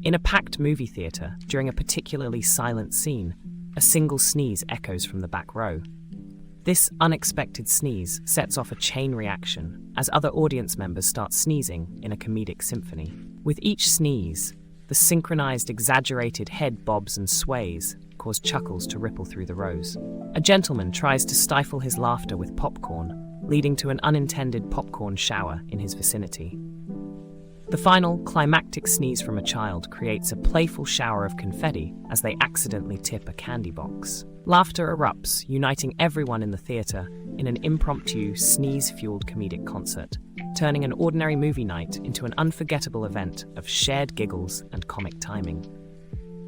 In a packed movie theater, during a particularly silent scene, a single sneeze echoes from the back row. This unexpected sneeze sets off a chain reaction as other audience members start sneezing in a comedic symphony. With each sneeze, the synchronized, exaggerated head bobs and sways cause chuckles to ripple through the rows. A gentleman tries to stifle his laughter with popcorn, leading to an unintended popcorn shower in his vicinity. The final, climactic sneeze from a child creates a playful shower of confetti as they accidentally tip a candy box. Laughter erupts, uniting everyone in the theater in an impromptu, sneeze-fueled comedic concert, turning an ordinary movie night into an unforgettable event of shared giggles and comic timing.